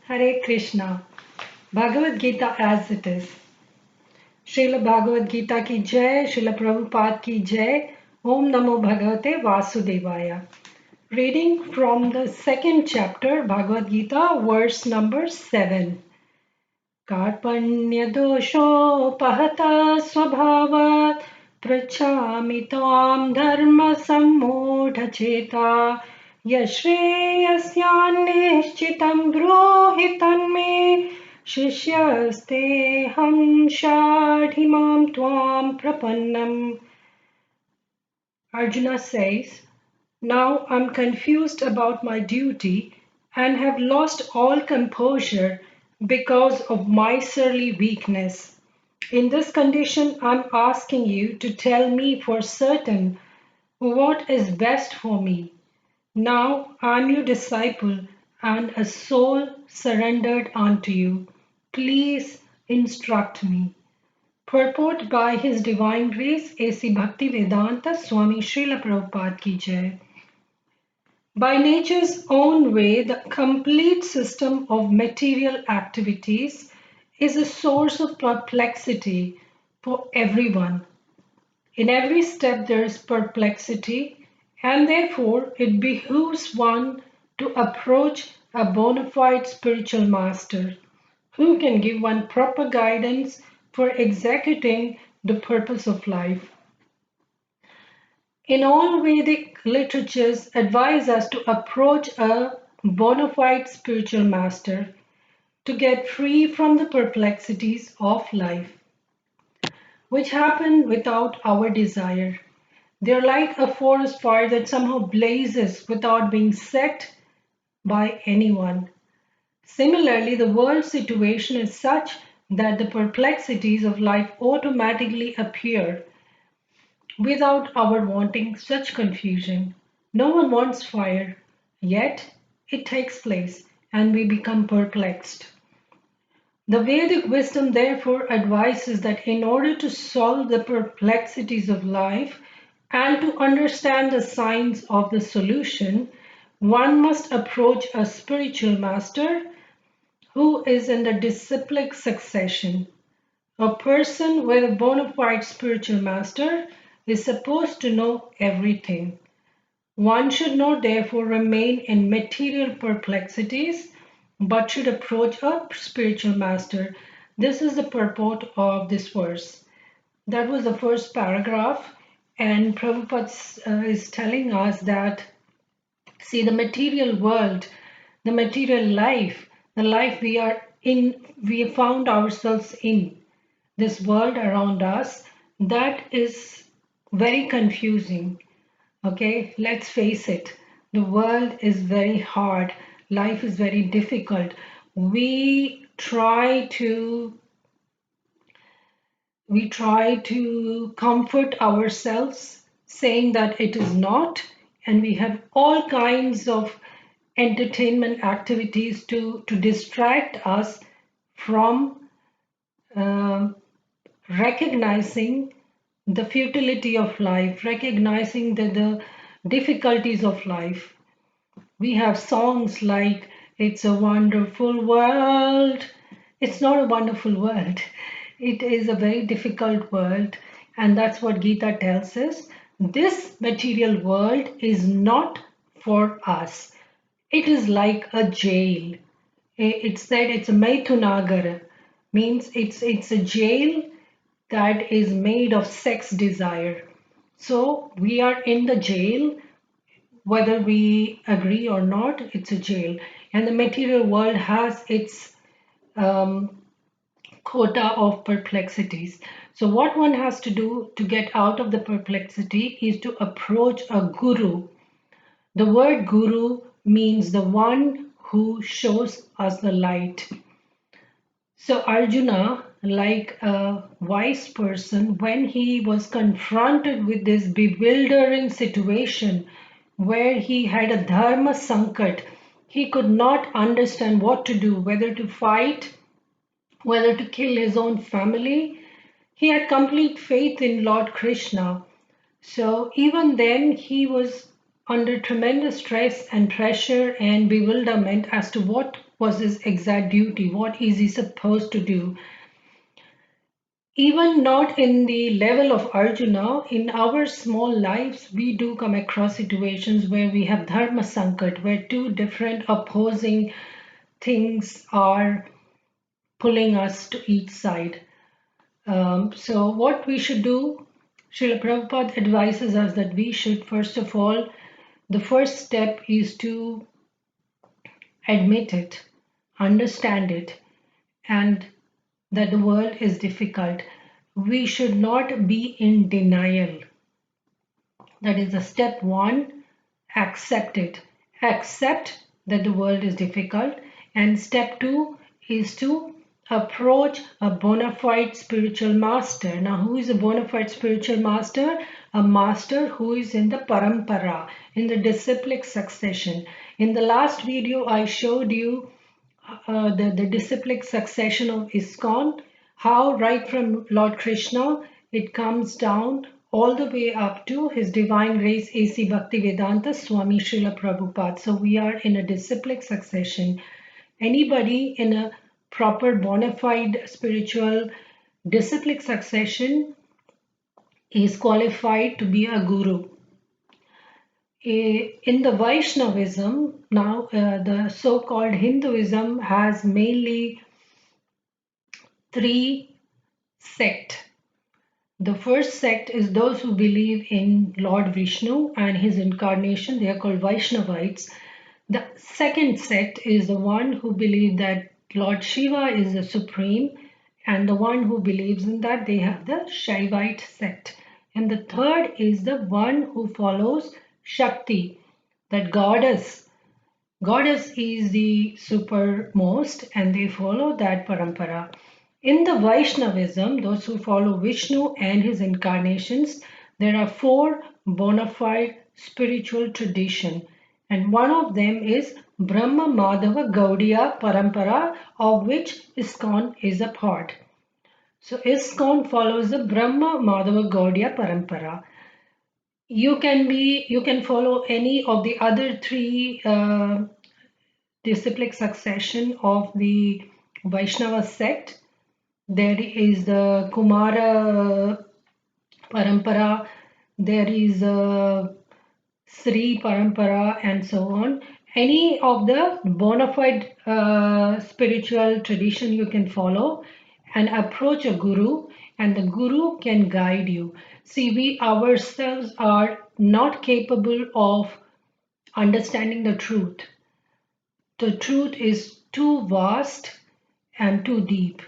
Hare Krishna. Bhagavad Gita as it is. Srila Bhagavad Gita ki jai, Srila Prabhupada ki jai. Om Namo Bhagavate Vasudevaya. Reading from the second chapter, Bhagavad Gita, verse number 7. Karpanya dosho pahata swabhavat prachami tam dharma sammodha cheta yashreyasyan nishchitam brohitan me shishyasteham shadhimam tvam prapannam. Arjuna says, now I'm confused about my duty and have lost all composure because of miserly weakness. In this condition, I'm asking you to tell me for certain what is best for me. Now I'm your disciple and a soul surrendered unto you. Please instruct me. Purport by His Divine Grace A.C. Bhaktivedanta Swami Srila Prabhupada Ki Jai. By nature's own way, the complete system of material activities is a source of perplexity for everyone. In every step there is perplexity, and therefore it behooves one to approach a bona fide spiritual master who can give one proper guidance for executing the purpose of life. In all Vedic literatures advise us to approach a bona fide spiritual master to get free from the perplexities of life, which happen without our desire. They're like a forest fire that somehow blazes without being set by anyone. Similarly, the world situation is such that the perplexities of life automatically appear without our wanting such confusion. No one wants fire, yet it takes place and we become perplexed. The Vedic wisdom therefore advises that in order to solve the perplexities of life and to understand the signs of the solution, one must approach a spiritual master who is in the disciplic succession. A person with a bona fide spiritual master is supposed to know everything. One should not therefore remain in material perplexities, but should approach a spiritual master. This is the purport of this verse. That was the first paragraph, and Prabhupada is telling us that, see, the material world, the material life, the life we are in, we have found ourselves in, this world around us, that is very confusing. Okay, let's face it, the world is very hard, life is very difficult. We try to comfort ourselves saying that it is not, and we have all kinds of entertainment activities to distract us from um recognizing the futility of life, recognizing the difficulties of life. We have songs like It's a Wonderful World. It's not a wonderful world. It is a very difficult world. And that's what Gita tells us. This material world is not for us. It is like a jail. It's said it's a Maithunagara, means it's a jail that is made of sex desire. So we are in the jail, whether we agree or not, it's a jail. And the material world has its um, quota of perplexities. So, what one has to do to get out of the perplexity is to approach a guru. The word guru means the one who shows us the light. So Arjuna, like a wise person, when he was confronted with this bewildering situation where he had a dharma sankat, he could not understand what to do, whether to fight, whether to kill his own family. He had complete faith in Lord Krishna. So even then, he was under tremendous stress and pressure and bewilderment as to what was his exact duty, what is he supposed to do. Even not in the level of Arjuna, in our small lives, we do come across situations where we have dharma sankat, where two different opposing things are pulling us to each side. So what we should do, Srila Prabhupada advises us that we should, first of all, the first step is to admit it, understand it, and that the world is difficult. We should not be in denial. That is the step one, accept it. Accept that the world is difficult. And step two is to approach a bona fide spiritual master. Now, who is a bona fide spiritual master? A master who is in the parampara, in the disciplic succession. In the last video, I showed you the disciplic succession of ISKCON, how right from Lord Krishna it comes down all the way up to His Divine Grace A.C. Bhaktivedanta Swami Srila Prabhupada. So we are in a disciplic succession. Anybody in a proper bona fide spiritual disciplic succession is qualified to be a guru. In the Vaishnavism, now the so-called Hinduism has mainly three sects. The first sect is those who believe in Lord Vishnu and his incarnation. They are called Vaishnavites. The second sect is the one who believe that Lord Shiva is the supreme, and the one who believes in that, they have the Shaivite sect. And the third is the one who follows Shakti, that goddess. Goddess is the supermost, and they follow that parampara. In the Vaishnavism, those who follow Vishnu and his incarnations, there are four bona fide spiritual traditions, and one of them is Brahma Madhava Gaudiya Parampara, of which ISKCON is a part. So ISKCON follows the Brahma Madhava Gaudiya Parampara. You can follow any of the other three disciplic succession of the Vaishnava sect. There is the Kumara Parampara, there is Sri Parampara, and so on. Any of the bona fide spiritual tradition you can follow and approach a guru, and the guru can guide you. See, we ourselves are not capable of understanding the truth. The truth is too vast and too deep.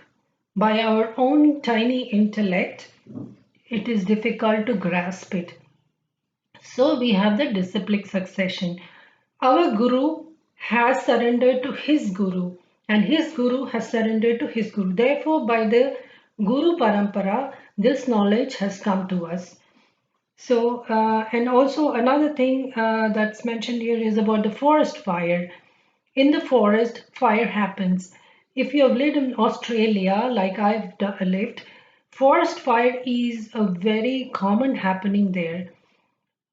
By our own tiny intellect, it is difficult to grasp it. So we have the disciplic succession. Our guru has surrendered to his guru, and his guru has surrendered to his guru. Therefore, by the guru parampara, this knowledge has come to us. So, and also another thing that's mentioned here is about the forest fire. In the forest, fire happens. If you have lived in Australia, like I've lived, forest fire is a very common happening there.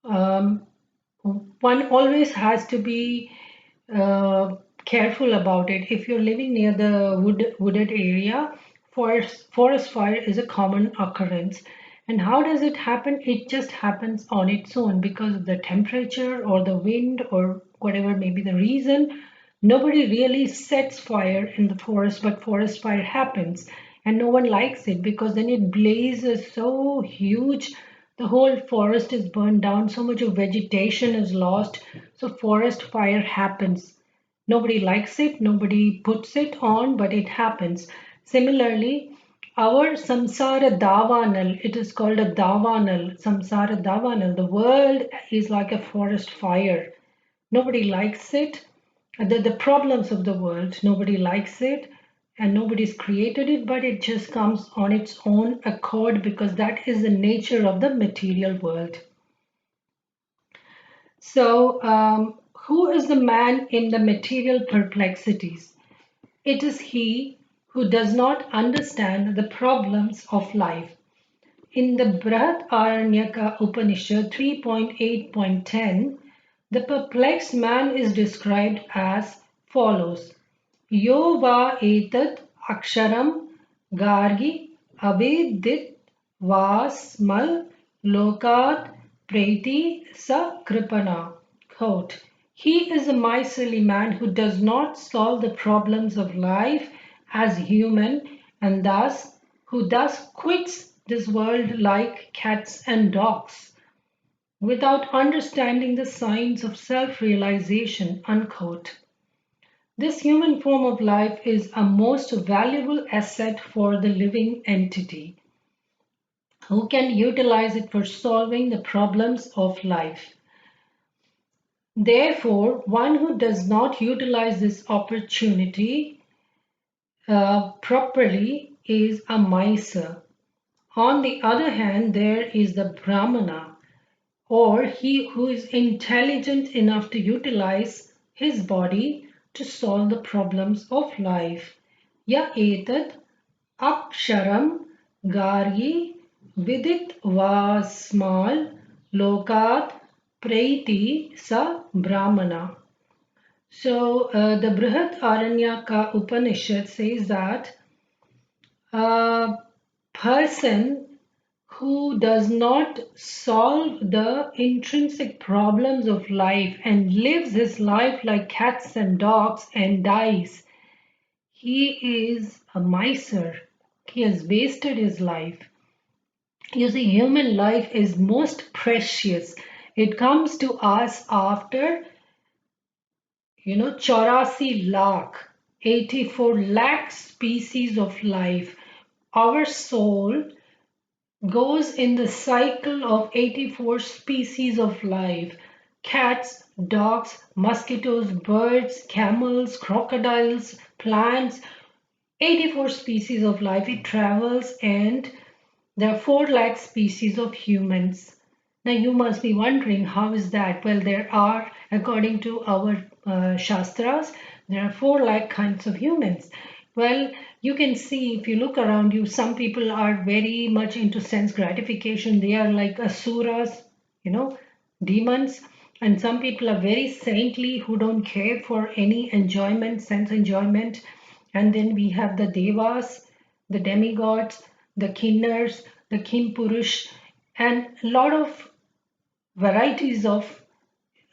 One always has to be careful about it. If you're living near the wooded area, forest fire is a common occurrence. And how does it happen? It just happens on its own because of the temperature or the wind or whatever may be the reason. Nobody really sets fire in the forest, but forest fire happens. And no one likes it because then it blazes so huge, the whole forest is burned down, so much of vegetation is lost. So forest fire happens. Nobody likes it, nobody puts it on, but it happens. Similarly, our samsara davanal, it is called a davanal, samsara davanal. The world is like a forest fire. Nobody likes it. The problems of the world, nobody likes it, and nobody's created it, but it just comes on its own accord because that is the nature of the material world. So, who is the man in the material perplexities? It is he who does not understand the problems of life. In the Brihat Aranyaka Upanishad 3.8.10, The perplexed man is described as follows: Yo va etat aksharam gargi abhidit vasmal lokat preti sa kripana. Quote, he is a miserly man who does not solve the problems of life as human and who thus quits this world like cats and dogs without understanding the signs of self-realization, unquote. This human form of life is a most valuable asset for the living entity who can utilize it for solving the problems of life. Therefore, one who does not utilize this opportunity properly is a miser. On the other hand, there is the Brahmana, or he who is intelligent enough to utilize his body to solve the problems of life. Ya etat aksharam gargi vidit vasmal lokat preiti sa brahmana. So the Brihat Aranyaka Upanishad says that a person who does not solve the intrinsic problems of life and lives his life like cats and dogs and dies, he is a miser. He has wasted his life. You see, human life is most precious. It comes to us after, 84 lakh, 84 lakh species of life. Our soul goes in the cycle of 84 species of life: cats, dogs, mosquitoes, birds, camels, crocodiles, plants, 84 species of life it travels, and there are 4 lakh species of humans. Now you must be wondering, how is that? Well, there are, according to our Shastras, there are 4 lakh kinds of humans. Well, you can see if you look around you, some people are very much into sense gratification. They are like asuras, you know, demons. And some people are very saintly who don't care for any enjoyment, sense enjoyment. And then we have the devas, the demigods, the kinnars, the kimpurush, and a lot of varieties of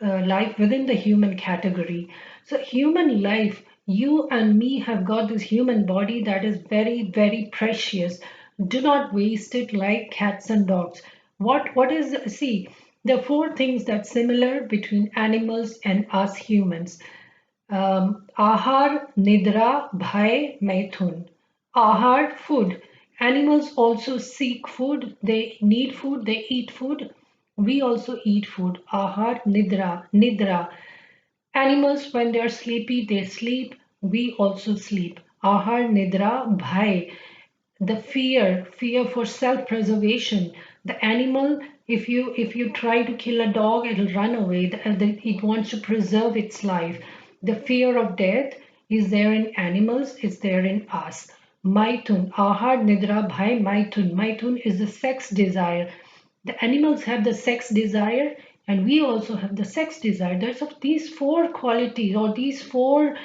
life within the human category. So, human life, you and me have got this human body that is very, very precious. Do not waste it like cats and dogs. What is, see, there are 4 things that's similar between animals and us humans. Ahar, Nidra, Bhai, Maithun. Ahar, food. Animals also seek food. They need food. They eat food. We also eat food. Ahar, Nidra, Nidra. Animals, when they are sleepy, they sleep. We also sleep. Ahar, Nidra, Bhai. The fear for self-preservation. The animal, if you try to kill a dog, it'll run away. It wants to preserve its life. The fear of death is there in animals, it's there in us. Maithun, ahar nidra bhai maithun. Maithun is the sex desire. The animals have the sex desire, and we also have the sex desire. There's of these 4 qualities, or these 4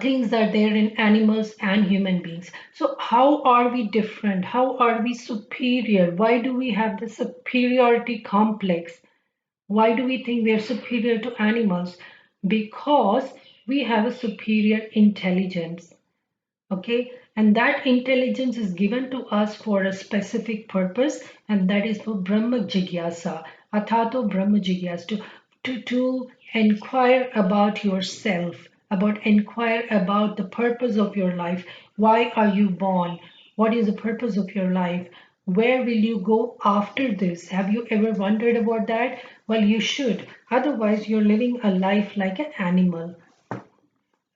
things that are there in animals and human beings. So, how are we different? How are we superior? Why do we have the superiority complex? Why do we think we are superior to animals? Because we have a superior intelligence. Okay, and that intelligence is given to us for a specific purpose, and that is for Brahma Jigyasa, Athato Brahma Jigyasa, to inquire about yourself, about inquire about the purpose of your life. Why are you born? What is the purpose of your life? Where will you go after this? Have you ever wondered about that? Well, you should. Otherwise, you're living a life like an animal.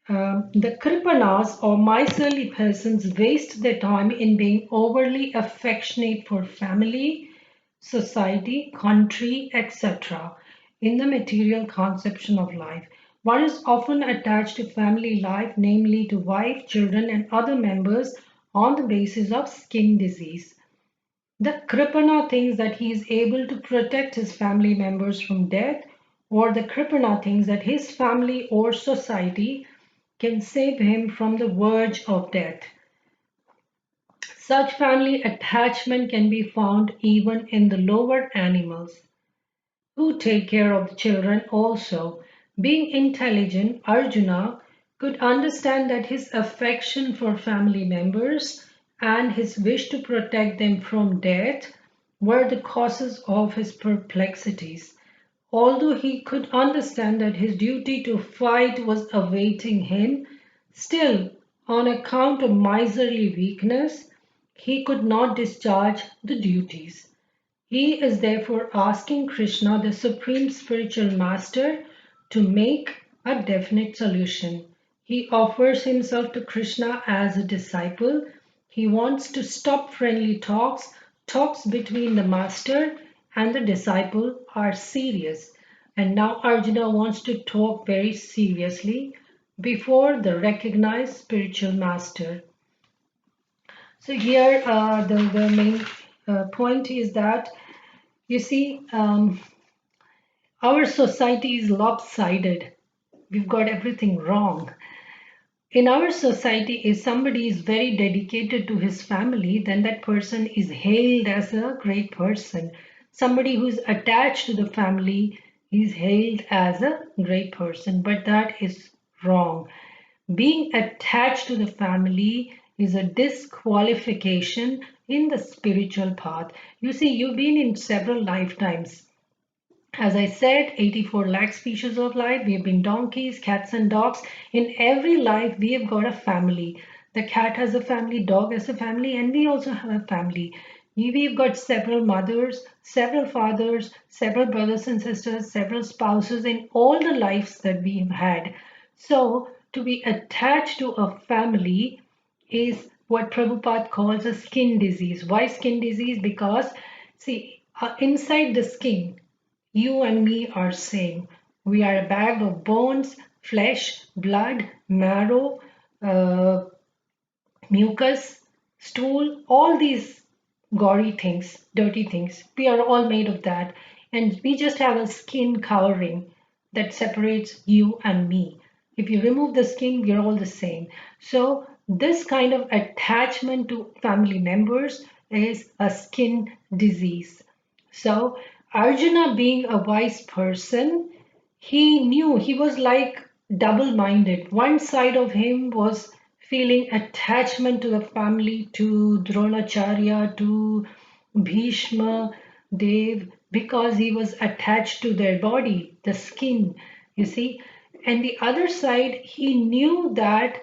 The Kripanas or miserly persons waste their time in being overly affectionate for family, society, country, etc. in the material conception of life. One is often attached to family life, namely to wife, children, and other members on the basis of skin disease. The Kripana thinks that he is able to protect his family members from death or the Kripana thinks that his family or society can save him from the verge of death. Such family attachment can be found even in the lower animals, who take care of the children also. Being intelligent, Arjuna could understand that his affection for family members and his wish to protect them from death were the causes of his perplexities. Although he could understand that his duty to fight was awaiting him, still, on account of miserly weakness, he could not discharge the duties. He is therefore asking Krishna, the Supreme Spiritual Master, to make a definite solution. He offers himself to Krishna as a disciple. He wants to stop friendly talks. Talks between the master and the disciple are serious. And now Arjuna wants to talk very seriously before the recognized spiritual master. So here the main point is that you see, our society is lopsided. We've got everything wrong. In our society, if somebody is very dedicated to his family, then that person is hailed as a great person. Somebody who is attached to the family is hailed as a great person, but that is wrong. Being attached to the family is a disqualification in the spiritual path. You see, you've been in several lifetimes. As I said, 84 lakh species of life. We have been donkeys, cats, and dogs. In every life, we have got a family. The cat has a family, dog has a family, and we also have a family. We've got several mothers, several fathers, several brothers and sisters, several spouses in all the lives that we have had. So, to be attached to a family is what Prabhupada calls a skin disease. Why skin disease? Because, see, inside the skin, you and me are same. We are a bag of bones, flesh, blood, marrow, uh, mucus, stool, all these gory things, dirty things. We are all made of that. And we just have a skin covering that separates you and me. If you remove the skin, we are all the same. So, this kind of attachment to family members is a skin disease. So, Arjuna, being a wise person, he knew he was like double minded. One side of him was feeling attachment to the family, to Dronacharya, to Bhishma, Dev, because he was attached to their body, the skin, you see. And the other side, he knew that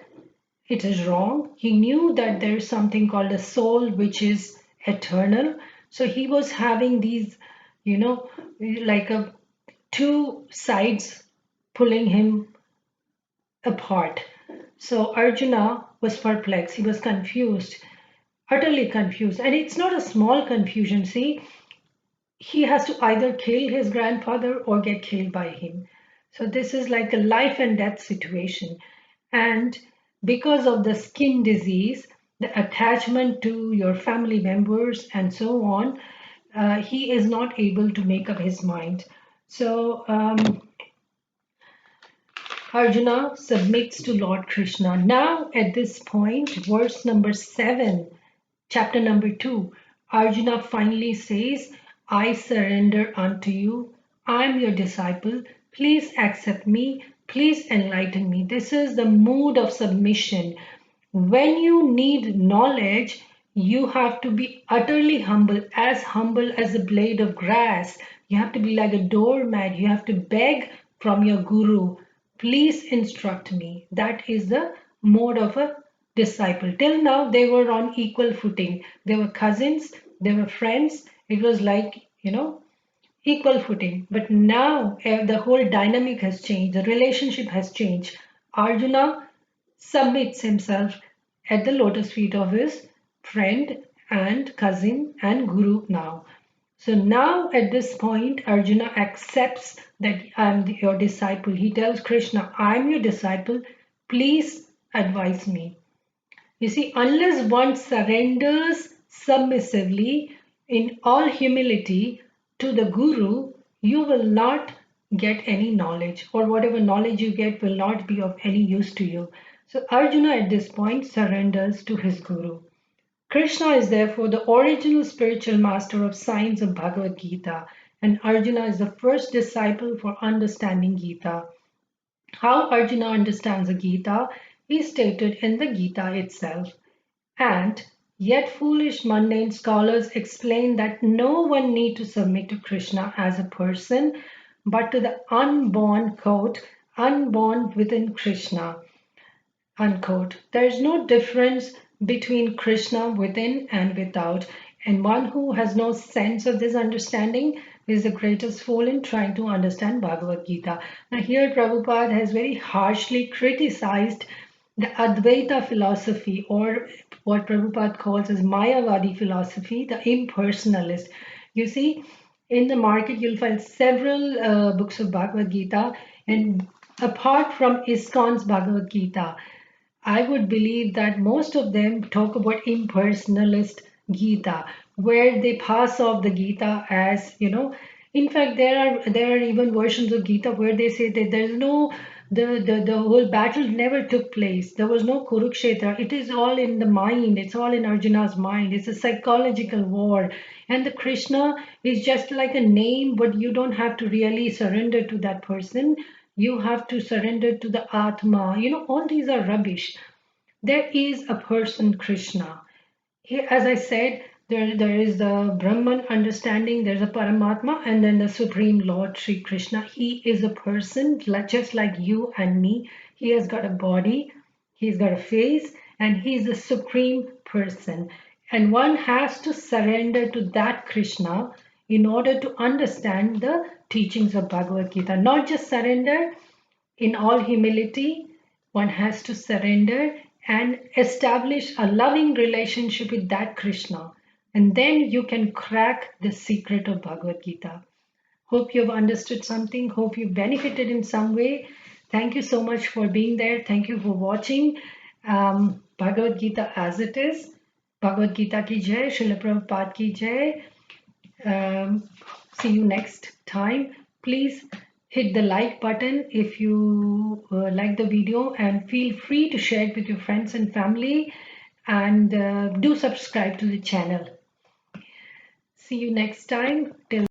it is wrong. He knew that there is something called a soul which is eternal. So he was having these, you know, like a two sides pulling him apart. So Arjuna was perplexed. He was confused, utterly confused. And it's not a small confusion. See, he has to either kill his grandfather or get killed by him. So this is like a life and death situation. And because of the skin disease, the attachment to your family members and so on, he is not able to make up his mind. So Arjuna submits to Lord Krishna. Now, at this point, verse number 7, chapter number 2, Arjuna finally says, I surrender unto you. I am your disciple. Please accept me. Please enlighten me. This is the mood of submission. When you need knowledge, you have to be utterly humble as a blade of grass. You have to be like a doormat. You have to beg from your guru. Please instruct me. That is the mode of a disciple. Till now, they were on equal footing. They were cousins, they were friends. It was like, equal footing. But now the whole dynamic has changed, the relationship has changed. Arjuna submits himself at the lotus feet of his friend and cousin and guru now. So now at this point, Arjuna accepts that I'm your disciple. He tells Krishna, I'm your disciple. Please advise me. You see, unless one surrenders submissively in all humility to the Guru, you will not get any knowledge, or whatever knowledge you get will not be of any use to you. So Arjuna at this point surrenders to his guru. Krishna is therefore the original spiritual master of science of Bhagavad Gita, and Arjuna is the first disciple for understanding Gita. How Arjuna understands the Gita is stated in the Gita itself. And yet foolish mundane scholars explain that no one need to submit to Krishna as a person, but to the unborn, quote, unborn within Krishna, unquote. There is no difference between Krishna within and without, and one who has no sense of this understanding is the greatest fool in trying to understand Bhagavad Gita. Now, here Prabhupada has very harshly criticized the Advaita philosophy, or what Prabhupada calls as Mayavadi philosophy, the impersonalist. You see, in the market, you'll find several books of Bhagavad Gita, and apart from ISKCON's Bhagavad Gita, I would believe that most of them talk about impersonalist Gita, where they pass off the Gita as, in fact, there are even versions of Gita where they say that there's no the whole battle never took place. There was no Kurukshetra. It is all in the mind. It's all in Arjuna's mind. It's a psychological war. And the Krishna is just like a name, but you don't have to really surrender to that person. You have to surrender to the Atma. All these are rubbish. There is a person, Krishna. Here, as I said, there is the Brahman understanding, there's a Paramatma, and then the Supreme Lord Sri Krishna. He is a person just like you and me. He has got a body, he's got a face, and he's a supreme person. And one has to surrender to that Krishna in order to understand the teachings of Bhagavad Gita. Not just surrender, in all humility, one has to surrender and establish a loving relationship with that Krishna. And then you can crack the secret of Bhagavad Gita. Hope you've understood something. Hope you benefited in some way. Thank you so much for being there. Thank you for watching Bhagavad Gita as it is. Bhagavad Gita ki jai, Srila Prabhupada ki jai. See you next time. Please hit the like button if you like the video, and feel free to share it with your friends and family, and do subscribe to the channel. See you next time. Till